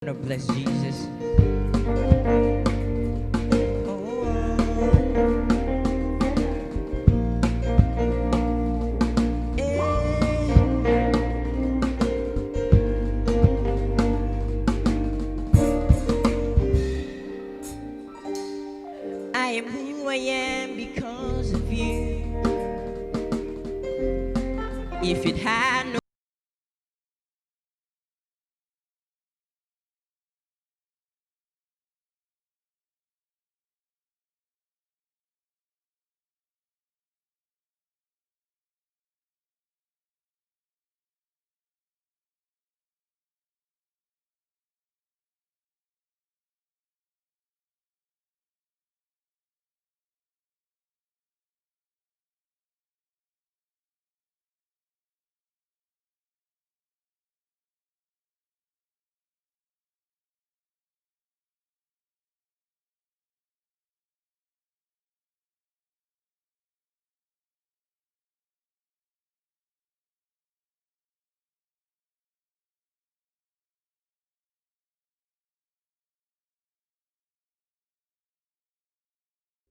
God bless Jesus. I am who I am because of you. If it had